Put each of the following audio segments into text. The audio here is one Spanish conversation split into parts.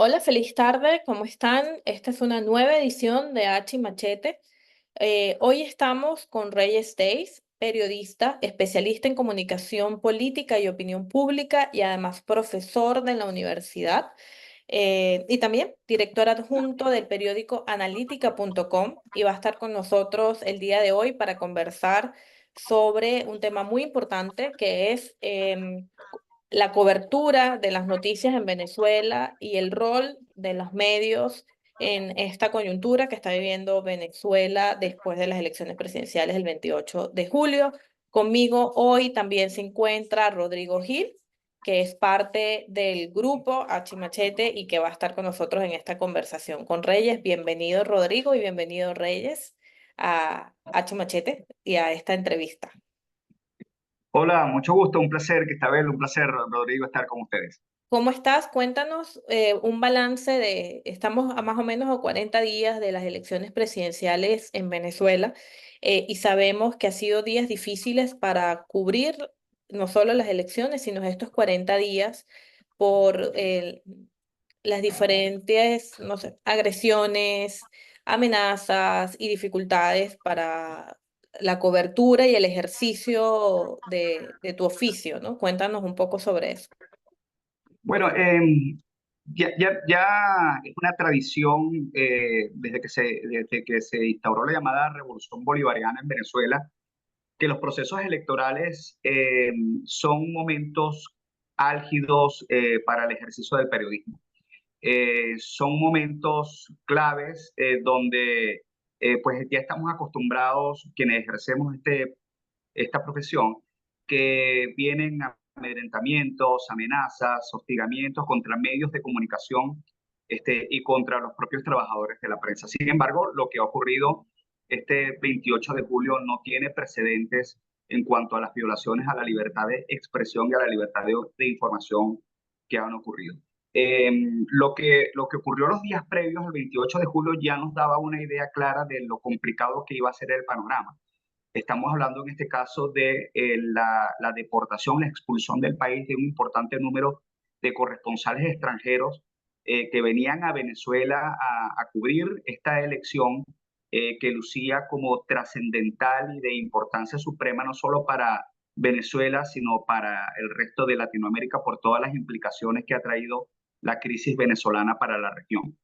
Hola, feliz tarde, ¿cómo están? Esta es una nueva edición de H y Machete. Hoy estamos con Reyes Days, periodista, especialista en comunicación política y opinión pública y además profesor de la universidad. Y también director adjunto del periódico analítica.com y va a estar con nosotros el día de hoy para conversar sobre un tema muy importante que es la cobertura de las noticias en Venezuela y el rol de los medios en esta coyuntura que está viviendo Venezuela después de las elecciones presidenciales del 28 de julio. Conmigo hoy también se encuentra Rodrigo Gil, que es parte del grupo H Machete y que va a estar con nosotros en esta conversación con Reyes. Bienvenido Rodrigo y bienvenido Reyes a H Machete y a esta entrevista. Hola, mucho gusto, un placer, un placer, Rodrigo, estar con ustedes. ¿Cómo estás? Cuéntanos un balance estamos a más o menos a 40 días de las elecciones presidenciales en Venezuela, y sabemos que ha sido días difíciles para cubrir no solo las elecciones, sino estos 40 días por las diferentes, no sé, agresiones, amenazas y dificultades para la cobertura y el ejercicio de tu oficio, ¿no? Cuéntanos un poco sobre eso. Bueno, ya es una tradición desde que se instauró la llamada Revolución Bolivariana en Venezuela, que los procesos electorales son momentos álgidos para el ejercicio del periodismo. Son momentos claves donde pues ya estamos acostumbrados, quienes ejercemos esta profesión, que vienen amedrentamientos, amenazas, hostigamientos contra medios de comunicación y contra los propios trabajadores de la prensa. Sin embargo, lo que ha ocurrido este 28 de julio no tiene precedentes en cuanto a las violaciones a la libertad de expresión y a la libertad de información que han ocurrido. Eh, lo que ocurrió los días previos al 28 de julio ya nos daba una idea clara de lo complicado que iba a ser el panorama. Estamos hablando en este caso de la deportación, la expulsión del país de un importante número de corresponsales extranjeros que venían a Venezuela a cubrir esta elección que lucía como trascendental y de importancia suprema no solo para Venezuela, sino para el resto de Latinoamérica por todas las implicaciones que ha traído la crisis venezolana para la región.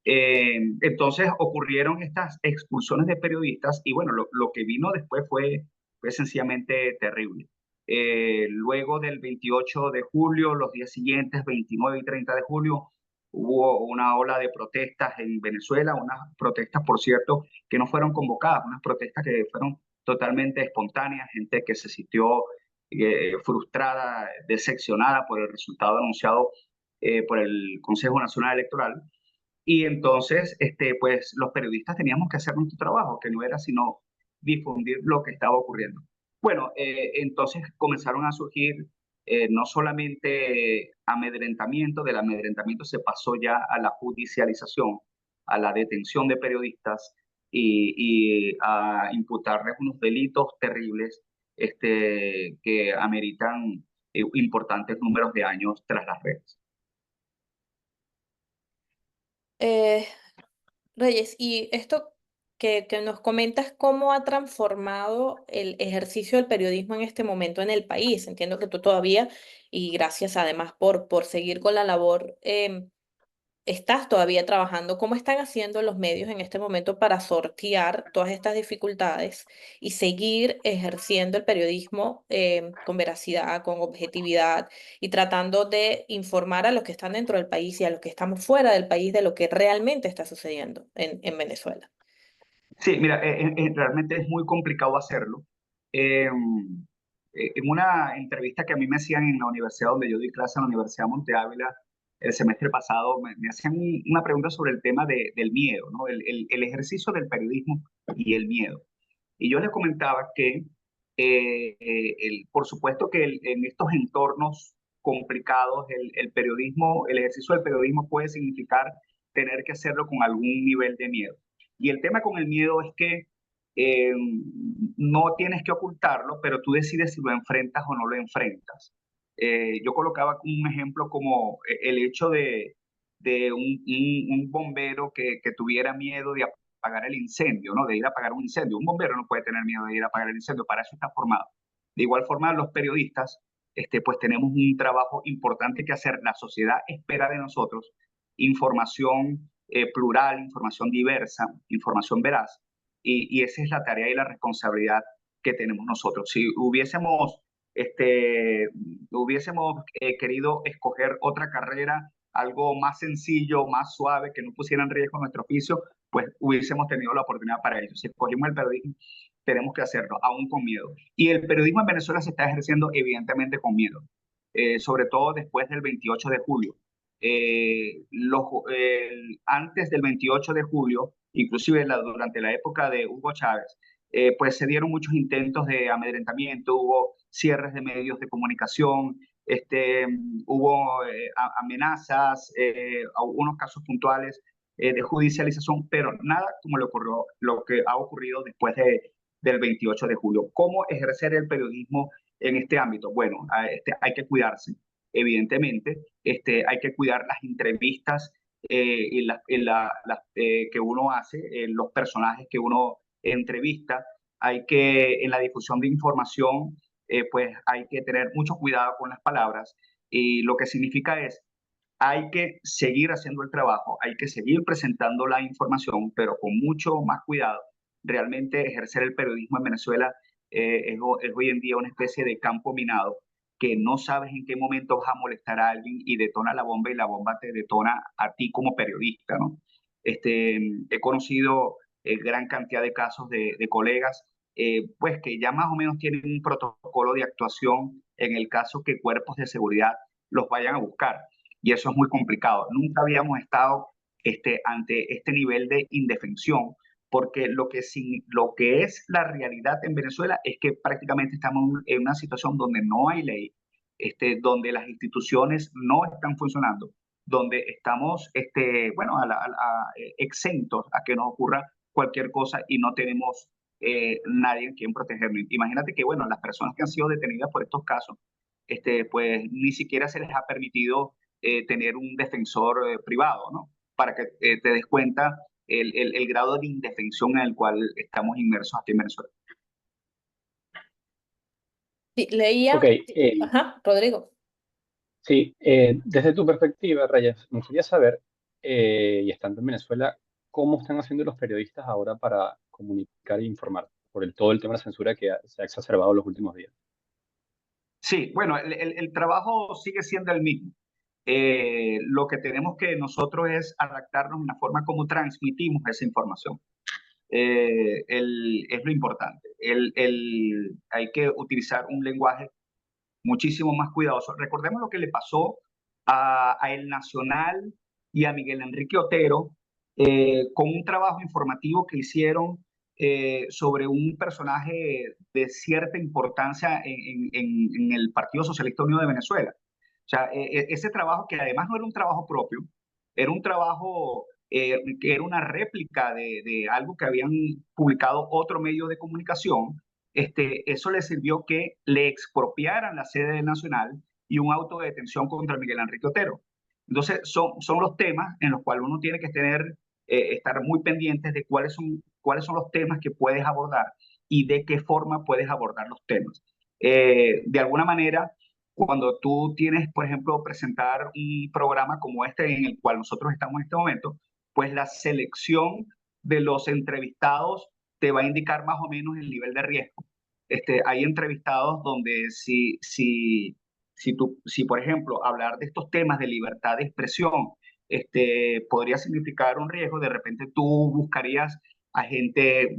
Entonces ocurrieron estas expulsiones de periodistas y bueno, lo que vino después fue sencillamente terrible. Luego del 28 de julio, los días siguientes, 29 y 30 de julio, hubo una ola de protestas en Venezuela, unas protestas, por cierto, que no fueron convocadas, unas protestas que fueron totalmente espontáneas, gente que se sintió frustrada, decepcionada por el resultado anunciado por el Consejo Nacional Electoral. Y entonces, pues los periodistas teníamos que hacer nuestro trabajo, que no era sino difundir lo que estaba ocurriendo. Bueno, entonces comenzaron a surgir no solamente amedrentamiento, del amedrentamiento se pasó ya a la judicialización, a la detención de periodistas y a imputarles unos delitos terribles que ameritan importantes números de años tras las redes. Eh, Reyes, y esto que nos comentas, ¿cómo ha transformado el ejercicio del periodismo en este momento en el país? Entiendo que tú todavía, y gracias además por seguir con la labor, estás todavía trabajando. ¿Cómo están haciendo los medios en este momento para sortear todas estas dificultades y seguir ejerciendo el periodismo con veracidad, con objetividad y tratando de informar a los que están dentro del país y a los que estamos fuera del país de lo que realmente está sucediendo en Venezuela? Sí, mira, realmente es muy complicado hacerlo. Eh, en una entrevista que a mí me hacían en la universidad donde yo di clase, en la Universidad Monte Ávila, el semestre pasado, me hacían una pregunta sobre el tema del miedo, ¿no? El ejercicio del periodismo y el miedo. Y yo les comentaba que, por supuesto que en estos entornos complicados, el periodismo, el ejercicio del periodismo puede significar tener que hacerlo con algún nivel de miedo. Y el tema con el miedo es que eh, no tienes que ocultarlo, pero tú decides si lo enfrentas o no lo enfrentas. Yo colocaba como un ejemplo como el hecho de un bombero que tuviera miedo de apagar el incendio, ¿no? De ir a apagar un incendio. Un bombero no puede tener miedo de ir a apagar el incendio, para eso está formado. De igual forma, los periodistas, pues tenemos un trabajo importante que hacer. La sociedad espera de nosotros información plural, información diversa, información veraz, y esa es la tarea y la responsabilidad que tenemos nosotros. Si hubiésemos querido escoger otra carrera, algo más sencillo, más suave, que no pusiera en riesgo nuestro oficio, pues hubiésemos tenido la oportunidad para ello. Si escogimos el periodismo, tenemos que hacerlo, aún con miedo. Y el periodismo en Venezuela se está ejerciendo evidentemente con miedo, sobre todo después del 28 de julio. Antes del 28 de julio, inclusive durante la época de Hugo Chávez, pues se dieron muchos intentos de amedrentamiento, hubo cierres de medios de comunicación, hubo amenazas, unos casos puntuales de judicialización, pero nada como lo que ha ocurrido después del 28 de julio. ¿Cómo ejercer el periodismo en este ámbito? Bueno, hay que cuidarse, evidentemente, hay que cuidar las entrevistas que uno hace, los personajes que uno entrevista. En la difusión de información, pues hay que tener mucho cuidado con las palabras, y lo que significa es, hay que seguir haciendo el trabajo, hay que seguir presentando la información, pero con mucho más cuidado. Realmente ejercer el periodismo en Venezuela es hoy en día una especie de campo minado, que no sabes en qué momento vas a molestar a alguien y detona la bomba, y la bomba te detona a ti como periodista, ¿no? He conocido gran cantidad de casos de colegas, pues que ya más o menos tienen un protocolo de actuación en el caso que cuerpos de seguridad los vayan a buscar. Y eso es muy complicado. Nunca habíamos estado ante este nivel de indefensión, porque lo que es la realidad en Venezuela es que prácticamente estamos en una situación donde no hay ley, donde las instituciones no están funcionando, donde estamos bueno, exentos a que nos ocurra cualquier cosa, y no tenemos nadie en quien protegernos. Imagínate que, bueno, las personas que han sido detenidas por estos casos, pues ni siquiera se les ha permitido tener un defensor privado, ¿no? Para que te des cuenta el grado de indefensión en el cual estamos inmersos aquí en Venezuela. Sí, Ok, leía, ajá, Rodrigo. sí, desde tu perspectiva, Reyes, me gustaría saber, y estando en Venezuela, cómo están haciendo los periodistas ahora para comunicar e informar por todo el tema de la censura que se ha exacerbado los últimos días. Sí, bueno, el trabajo sigue siendo el mismo. Lo que tenemos que nosotros es adaptarnos en la forma como transmitimos esa información. Es lo importante. Hay que utilizar un lenguaje muchísimo más cuidadoso. Recordemos lo que le pasó a El Nacional y a Miguel Enrique Otero, con un trabajo informativo que hicieron sobre un personaje de cierta importancia en el Partido Socialista Unido de Venezuela. O sea, ese trabajo, que además no era un trabajo propio, era un trabajo que era una réplica de algo que habían publicado otro medio de comunicación. Eso le sirvió que le expropiaran la sede del Nacional y un auto de detención contra Miguel Enrique Otero. Entonces, son los temas en los cuales uno tiene que estar muy pendientes de cuáles son los temas que puedes abordar y de qué forma puedes abordar los temas. De alguna manera, cuando tú tienes, por ejemplo, presentar un programa como este en el cual nosotros estamos en este momento, pues la selección de los entrevistados te va a indicar más o menos el nivel de riesgo. Hay entrevistados donde si, por ejemplo, hablar de estos temas de libertad de expresión podría significar un riesgo, de repente tú buscarías a gente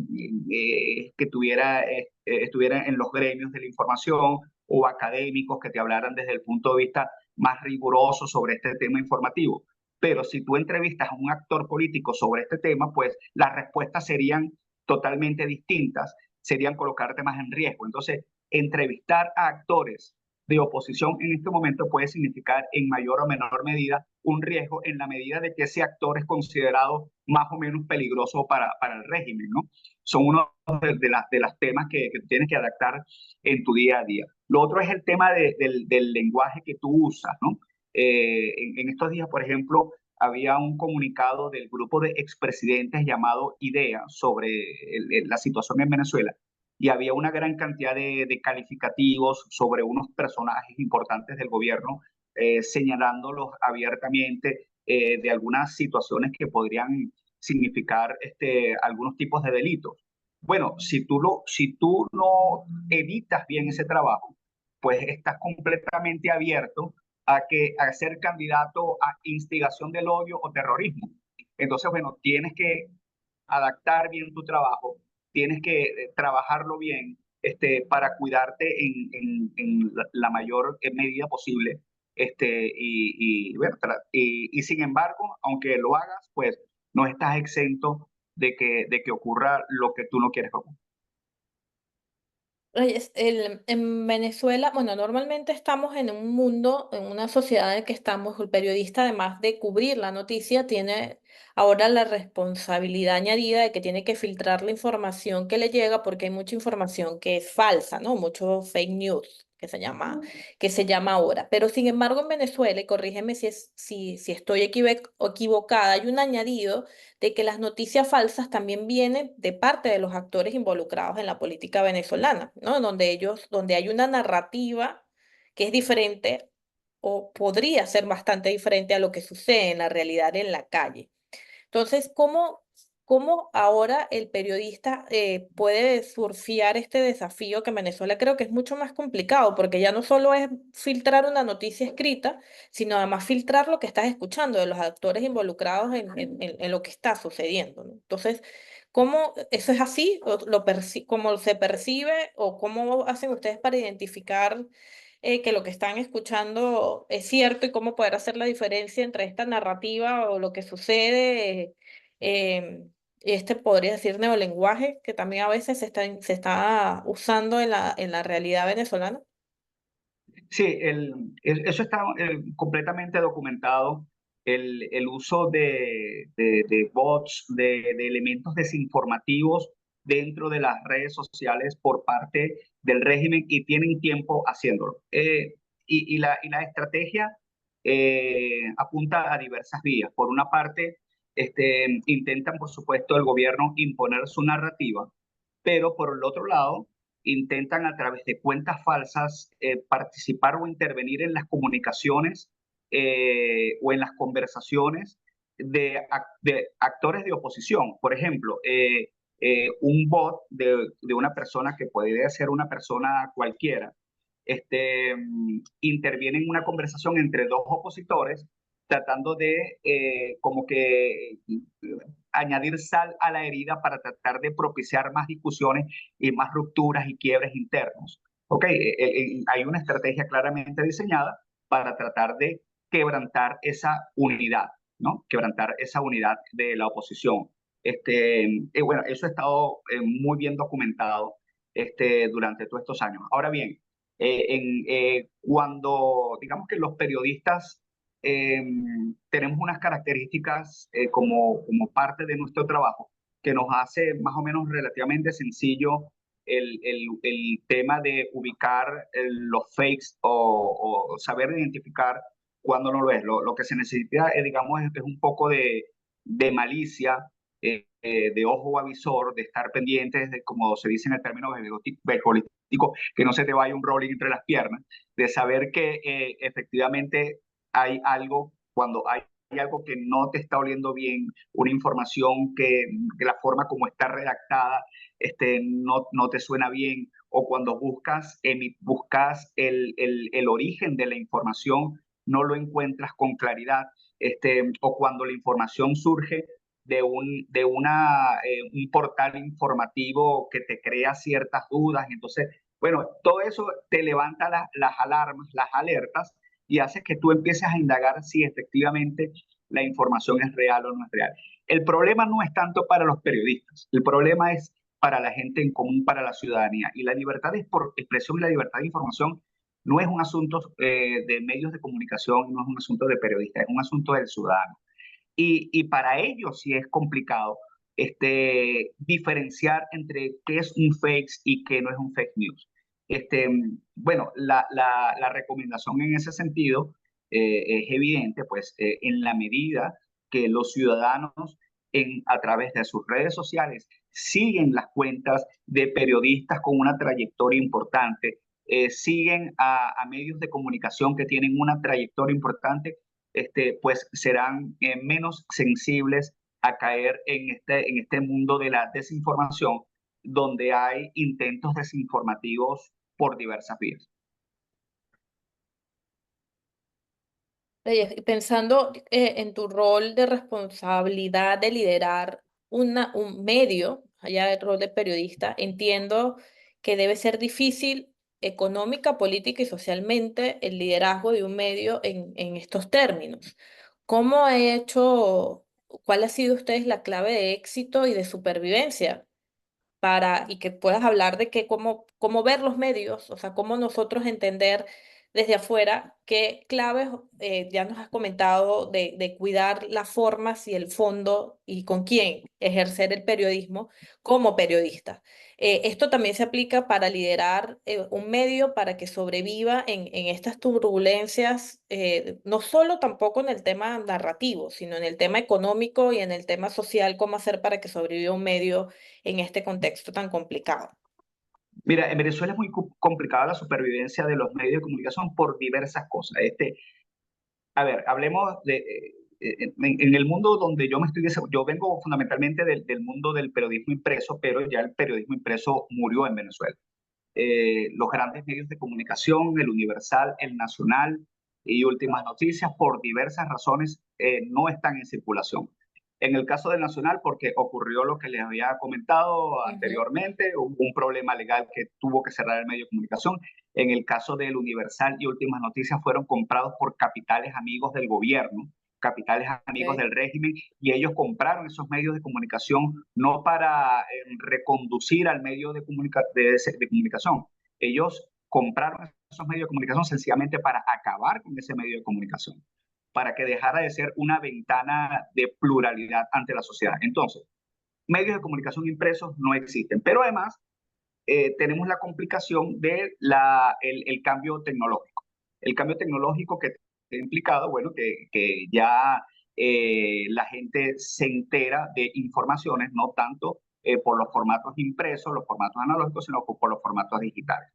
que estuviera en los gremios de la información, o académicos que te hablaran desde el punto de vista más riguroso sobre este tema informativo. Pero si tú entrevistas a un actor político sobre este tema, pues las respuestas serían totalmente distintas, serían colocarte más en riesgo. Entonces, entrevistar a actores de oposición en este momento puede significar en mayor o menor medida un riesgo, en la medida de que ese actor es considerado más o menos peligroso para el régimen, ¿no? Son uno de las temas que tienes que adaptar en tu día a día. Lo otro es el tema del lenguaje que tú usas, ¿no? En estos días, por ejemplo, había un comunicado del grupo de expresidentes llamado IDEA sobre la situación en Venezuela y había una gran cantidad de calificativos sobre unos personajes importantes del gobierno, señalándolos abiertamente de algunas situaciones que podrían significar algunos tipos de delitos. Bueno, si tú no evitas bien ese trabajo, pues estás completamente abierto a ser candidato a instigación del odio o terrorismo. Entonces, bueno, tienes que adaptar bien tu trabajo, tienes que trabajarlo bien para cuidarte en la mayor medida posible. Bueno, y sin embargo, aunque lo hagas, pues no estás exento de que ocurra lo que tú no quieres que ocurra. En Venezuela, bueno, normalmente estamos en un mundo, en una sociedad en que estamos, el periodista, además de cubrir la noticia, tiene ahora la responsabilidad añadida de que tiene que filtrar la información que le llega porque hay mucha información que es falsa, ¿no? Mucho fake news que se llama ahora. Pero sin embargo, en Venezuela, y corrígeme si estoy equivocada, hay un añadido de que las noticias falsas también vienen de parte de los actores involucrados en la política venezolana, ¿no? Donde hay una narrativa que es diferente o podría ser bastante diferente a lo que sucede en la realidad en la calle. Entonces, ¿cómo ahora el periodista puede surfear este desafío que en Venezuela creo que es mucho más complicado? Porque ya no solo es filtrar una noticia escrita, sino además filtrar lo que estás escuchando de los actores involucrados en lo que está sucediendo, ¿no? Entonces, ¿cómo eso es así? ¿O cómo se percibe? ¿O cómo hacen ustedes para identificar que lo que están escuchando es cierto y cómo poder hacer la diferencia entre esta narrativa o lo que sucede, podría decir neolenguaje, que también a veces se está usando en la realidad venezolana? Sí, eso está completamente documentado. El uso de bots, de elementos desinformativos dentro de las redes sociales por parte del régimen y tienen tiempo haciéndolo. Y la estrategia apunta a diversas vías. Por una parte, intentan, por supuesto, el gobierno imponer su narrativa, pero por el otro lado, intentan a través de cuentas falsas participar o intervenir en las comunicaciones o en las conversaciones de actores de oposición. Por ejemplo, un bot de una persona que puede ser una persona cualquiera, interviene en una conversación entre dos opositores tratando de como que añadir sal a la herida para tratar de propiciar más discusiones y más rupturas y quiebres internos. Ok, hay una estrategia claramente diseñada para tratar de quebrantar esa unidad, ¿no? Quebrantar esa unidad de la oposición. Bueno, eso ha estado muy bien documentado durante todos estos años. Ahora bien, cuando digamos que los periodistas eh, tenemos unas características como parte de nuestro trabajo que nos hace más o menos relativamente sencillo el tema de ubicar los fakes o saber identificar cuando no lo es. Lo que se necesita, digamos, es un poco de malicia, de ojo avisor, de estar pendientes, de, como se dice en el término beisbolístico, que no se te vaya un rolling entre las piernas, de saber que efectivamente hay algo, cuando hay algo que no te está oliendo bien, una información que la forma como está redactada no te suena bien, o cuando buscas el origen de la información, no lo encuentras con claridad, o cuando la información surge un portal informativo que te crea ciertas dudas. Entonces, bueno, todo eso te levanta las alarmas, las alertas y hace que tú empieces a indagar si efectivamente la información es real o no es real. El problema no es tanto para los periodistas, el problema es para la gente en común, para la ciudadanía. Y la libertad de expresión y la libertad de información no es un asunto de medios de comunicación, no es un asunto de periodistas, es un asunto del ciudadano. Y para ellos sí es complicado diferenciar entre qué es un fake y qué no es un fake news. Bueno, la recomendación en ese sentido es evidente, pues en la medida que los ciudadanos a través de sus redes sociales siguen las cuentas de periodistas con una trayectoria importante, siguen a medios de comunicación que tienen una trayectoria importante, pues serán menos sensibles a caer en este mundo de la desinformación, donde hay intentos desinformativos por diversas vías. Reyes, y pensando en tu rol de responsabilidad de liderar un medio, allá del rol de periodista, entiendo que debe ser difícil económica, política y socialmente el liderazgo de un medio en estos términos. ¿Cómo ha hecho, cuál ha sido ustedes la clave de éxito y de supervivencia y que puedas hablar de que cómo ver los medios, o sea, cómo nosotros entender desde afuera qué claves, ya nos has comentado, de cuidar las formas y el fondo y con quién ejercer el periodismo como periodista? Esto también se aplica para liderar un medio para que sobreviva en estas turbulencias, no solo tampoco en el tema narrativo, sino en el tema económico y en el tema social, cómo hacer para que sobreviva un medio en este contexto tan complicado. Mira, en Venezuela es muy complicada la supervivencia de los medios de comunicación por diversas cosas. A ver, hablemos de, en el mundo donde yo me estoy, yo vengo fundamentalmente del mundo del periodismo impreso, pero ya el periodismo impreso murió en Venezuela. Los grandes medios de comunicación, el Universal, el Nacional y Últimas Noticias, por diversas razones, no están en circulación. En el caso del Nacional, porque ocurrió lo que les había comentado Ujú. anteriormente, hubo un problema legal que tuvo que cerrar el medio de comunicación. En el caso del Universal y Últimas Noticias, fueron comprados por capitales amigos del gobierno, capitales amigos Ok. del régimen, y ellos compraron esos medios de comunicación no para reconducir al medio de comunicación. Ellos compraron esos medios de comunicación sencillamente para acabar con ese medio de comunicación, para que dejara de ser una ventana de pluralidad ante la sociedad. Entonces, medios de comunicación impresos no existen, pero además tenemos la complicación de el cambio tecnológico. El cambio tecnológico que ha implicado, bueno, que ya la gente se entera de informaciones, no tanto por los formatos impresos, los formatos analógicos, sino por los formatos digitales.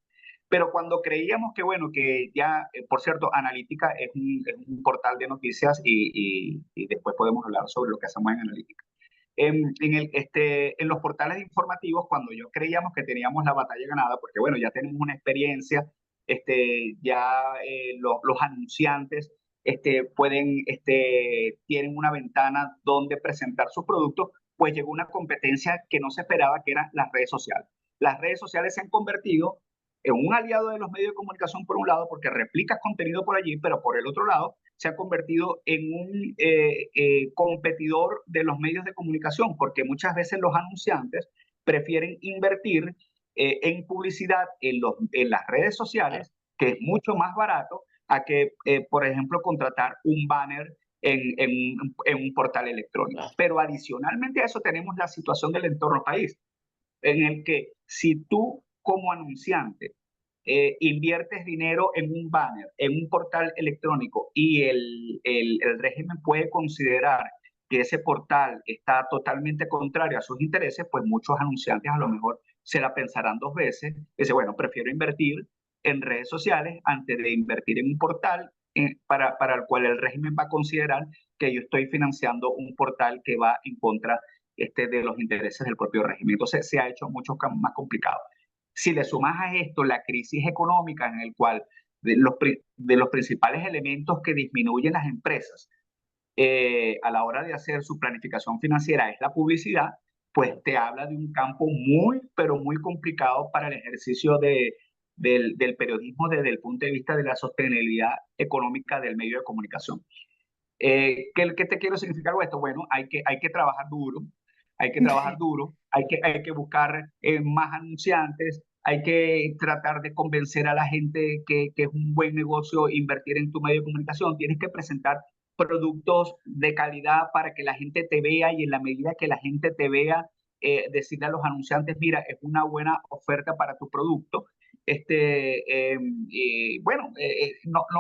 Pero cuando creíamos que, bueno, que ya, por cierto, Analítica es un portal de noticias y después podemos hablar sobre lo que hacemos en Analítica. En los portales informativos, cuando yo creíamos que teníamos la batalla ganada, porque bueno, ya tenemos una experiencia, ya los anunciantes tienen una ventana donde presentar sus productos, pues llegó una competencia que no se esperaba, que eran las redes sociales. Las redes sociales se han convertido en un aliado de los medios de comunicación por un lado, porque replicas contenido por allí, pero por el otro lado se ha convertido en un competidor de los medios de comunicación, porque muchas veces los anunciantes prefieren invertir en publicidad en las redes sociales, que es mucho más barato, a que, por ejemplo, contratar un banner en un portal electrónico. Claro. Pero adicionalmente a eso tenemos la situación del entorno país, en el que si tú como anunciante inviertes dinero en un banner, en un portal electrónico y el régimen puede considerar que ese portal está totalmente contrario a sus intereses, pues muchos anunciantes a lo mejor se la pensarán dos veces. Dice, bueno, prefiero invertir en redes sociales antes de invertir en un portal para el cual el régimen va a considerar que yo estoy financiando un portal que va en contra de los intereses del propio régimen. Entonces se ha hecho mucho más complicado. Si le sumas a esto la crisis económica en el cual de los principales elementos que disminuyen las empresas a la hora de hacer su planificación financiera es la publicidad, pues te habla de un campo muy, pero muy complicado para el ejercicio del periodismo desde el punto de vista de la sostenibilidad económica del medio de comunicación. ¿Qué te quiero significar con esto? Bueno, hay que trabajar duro, hay que trabajar duro, hay que buscar más anunciantes, hay que tratar de convencer a la gente que es un buen negocio invertir en tu medio de comunicación. Tienes que presentar productos de calidad para que la gente te vea y en la medida que la gente te vea, decirle a los anunciantes, mira, es una buena oferta para tu producto. No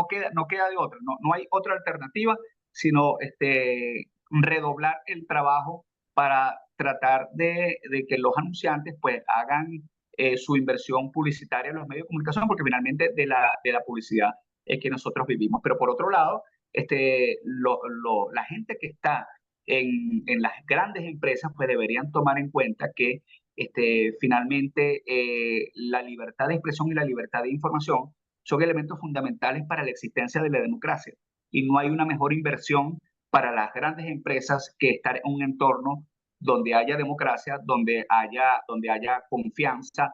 queda de otra, no hay otra alternativa sino redoblar el trabajo para tratar de que los anunciantes pues hagan su inversión publicitaria en los medios de comunicación, porque finalmente de la publicidad es que nosotros vivimos. Pero por otro lado, la gente que está en las grandes empresas pues deberían tomar en cuenta que finalmente la libertad de expresión y la libertad de información son elementos fundamentales para la existencia de la democracia. Y no hay una mejor inversión para las grandes empresas que estar en un entorno donde haya democracia, donde haya confianza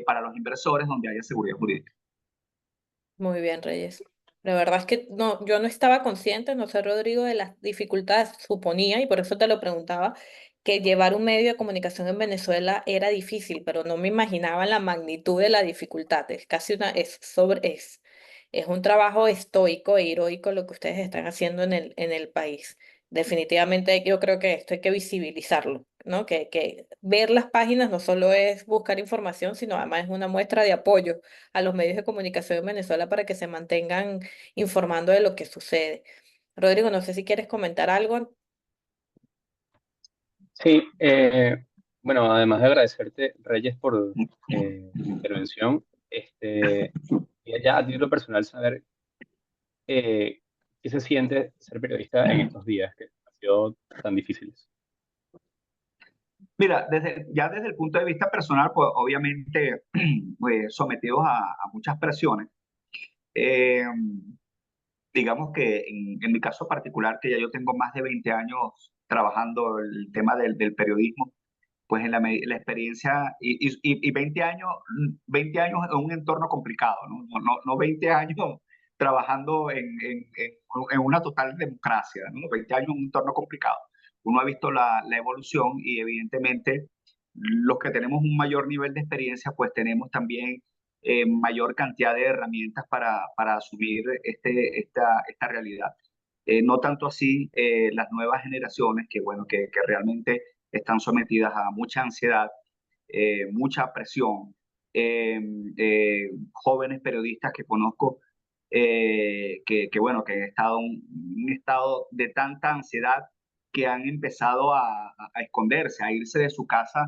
para los inversores, donde haya seguridad jurídica. Muy bien, Reyes. La verdad es que no, yo no estaba consciente, no sé, Rodrigo, de las dificultades, suponía, y por eso te lo preguntaba, que llevar un medio de comunicación en Venezuela era difícil, pero no me imaginaba la magnitud de la dificultad. Es casi es un trabajo estoico e heroico lo que ustedes están haciendo en el país. Definitivamente yo creo que esto hay que visibilizarlo, ¿no? Que ver las páginas no solo es buscar información, sino además es una muestra de apoyo a los medios de comunicación en Venezuela para que se mantengan informando de lo que sucede. Rodrigo, no sé si quieres comentar algo. Sí, bueno, además de agradecerte, Reyes, por tu intervención, quería ya a título personal saber qué se siente ser periodista en estos días que han sido tan difíciles. Mira, ya desde el punto de vista personal, pues obviamente pues, sometidos a muchas presiones. Eh, digamos que en mi caso particular, que ya yo tengo más de 20 años trabajando el tema del periodismo, pues la experiencia y 20 años en un entorno complicado, ¿no? No 20 años trabajando en una total democracia, ¿no? 20 años en un entorno complicado. Uno ha visto la evolución y evidentemente los que tenemos un mayor nivel de experiencia, pues tenemos también mayor cantidad de herramientas para asumir esta realidad. No tanto así las nuevas generaciones que, bueno, que realmente están sometidas a mucha ansiedad, mucha presión. Jóvenes periodistas que conozco bueno, que han estado en un estado de tanta ansiedad que han empezado a esconderse, a irse de su casa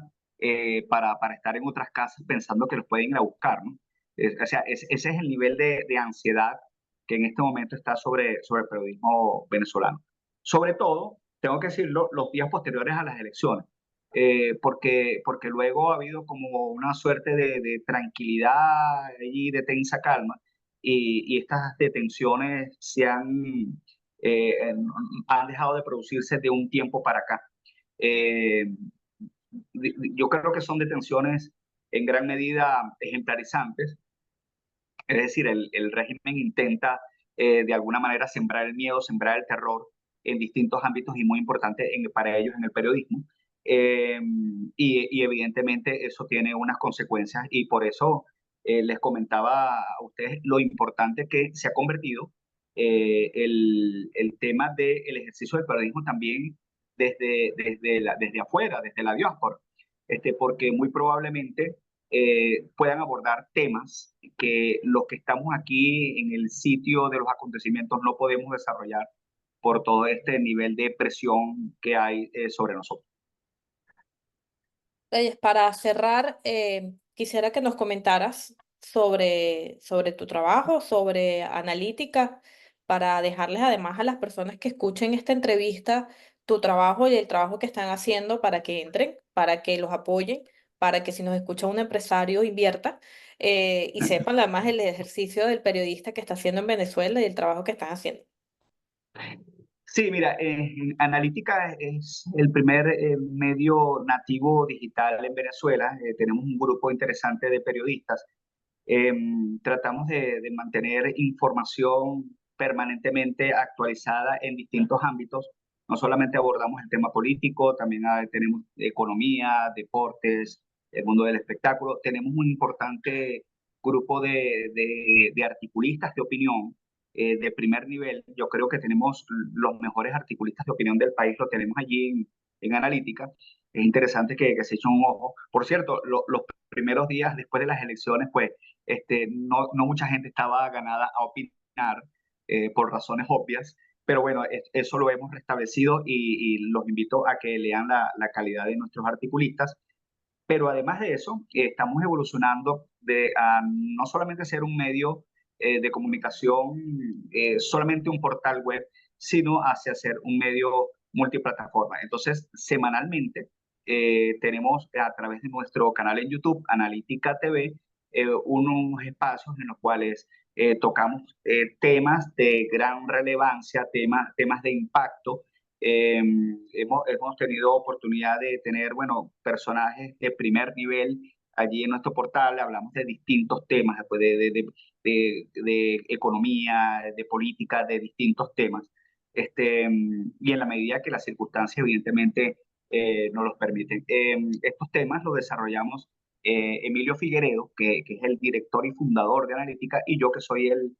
para estar en otras casas pensando que los pueden ir a buscar, ¿no? O sea, ese es el nivel de ansiedad que en este momento está sobre el periodismo venezolano. Sobre todo, tengo que decirlo, los días posteriores a las elecciones, porque luego ha habido como una suerte de tranquilidad y de tensa calma, y estas detenciones han dejado de producirse de un tiempo para acá. Eh, yo creo que son detenciones en gran medida ejemplarizantes, es decir, el régimen intenta de alguna manera sembrar el miedo, sembrar el terror en distintos ámbitos y muy importante para ellos en el periodismo. Eh, y evidentemente eso tiene unas consecuencias y por eso les comentaba a ustedes lo importante que se ha convertido el tema del ejercicio del periodismo también desde afuera, desde la diáspora, porque muy probablemente puedan abordar temas que los que estamos aquí en el sitio de los acontecimientos no podemos desarrollar por todo este nivel de presión que hay sobre nosotros. Reyes, para cerrar, quisiera que nos comentaras sobre tu trabajo, sobre analítica, para dejarles además a las personas que escuchen esta entrevista tu trabajo y el trabajo que están haciendo para que entren, para que los apoyen, para que si nos escucha un empresario invierta y sepan además el ejercicio del periodista que está haciendo en Venezuela y el trabajo que están haciendo. Sí, mira, Analítica es el primer medio nativo digital en Venezuela. Tenemos un grupo interesante de periodistas. Tratamos de mantener información permanentemente actualizada en distintos ámbitos. No solamente abordamos el tema político, también tenemos economía, deportes, el mundo del espectáculo. Tenemos un importante grupo de articulistas de opinión de primer nivel. Yo creo que tenemos los mejores articulistas de opinión del país, lo tenemos allí en Analítica. Es interesante que se eche un ojo. Por cierto, los primeros días después de las elecciones, pues no mucha gente estaba ganada a opinar por razones obvias, pero bueno, eso lo hemos restablecido y los invito a que lean la calidad de nuestros articulistas. Pero además de eso, estamos evolucionando a no solamente ser un medio de comunicación, solamente un portal web, sino hacia ser un medio multiplataforma. Entonces, semanalmente tenemos a través de nuestro canal en YouTube, Analítica TV, unos espacios en los cuales tocamos temas de gran relevancia, temas de impacto. Hemos tenido oportunidad de tener, bueno, personajes de primer nivel allí en nuestro portal. Hablamos de distintos temas, pues, de economía, de política, de distintos temas. Y en la medida que las circunstancias, evidentemente, nos los permiten. Estos temas los desarrollamos Emilio Figueredo, que es el director y fundador de Analítica, y yo que soy el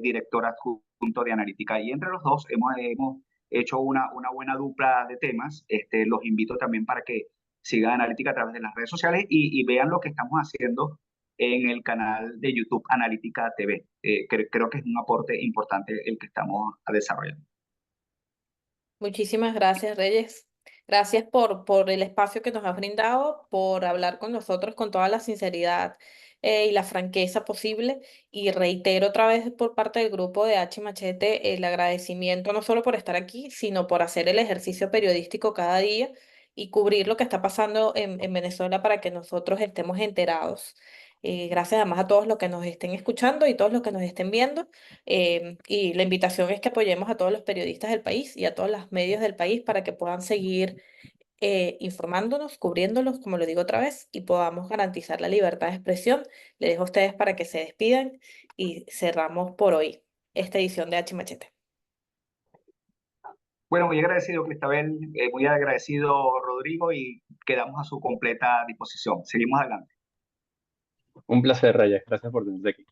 director adjunto de Analítica. Y entre los dos hemos hecho una buena dupla de temas. Los invito también para que sigan Analítica a través de las redes sociales y vean lo que estamos haciendo en el canal de YouTube Analítica TV. Creo que es un aporte importante el que estamos desarrollando. Muchísimas gracias, Reyes. Gracias por el espacio que nos has brindado, por hablar con nosotros con toda la sinceridad y la franqueza posible. Y reitero otra vez por parte del grupo de H Machete el agradecimiento no solo por estar aquí, sino por hacer el ejercicio periodístico cada día y cubrir lo que está pasando en Venezuela para que nosotros estemos enterados. Gracias además a todos los que nos estén escuchando y todos los que nos estén viendo. Y la invitación es que apoyemos a todos los periodistas del país y a todos los medios del país para que puedan seguir informándonos, cubriéndolos, como lo digo otra vez, y podamos garantizar la libertad de expresión. Les dejo a ustedes para que se despidan y cerramos por hoy esta edición de H Machete. Bueno, muy agradecido, Cristabel, muy agradecido, Rodrigo, y quedamos a su completa disposición. Seguimos adelante. Un placer, Reyes. Gracias por tenerme aquí.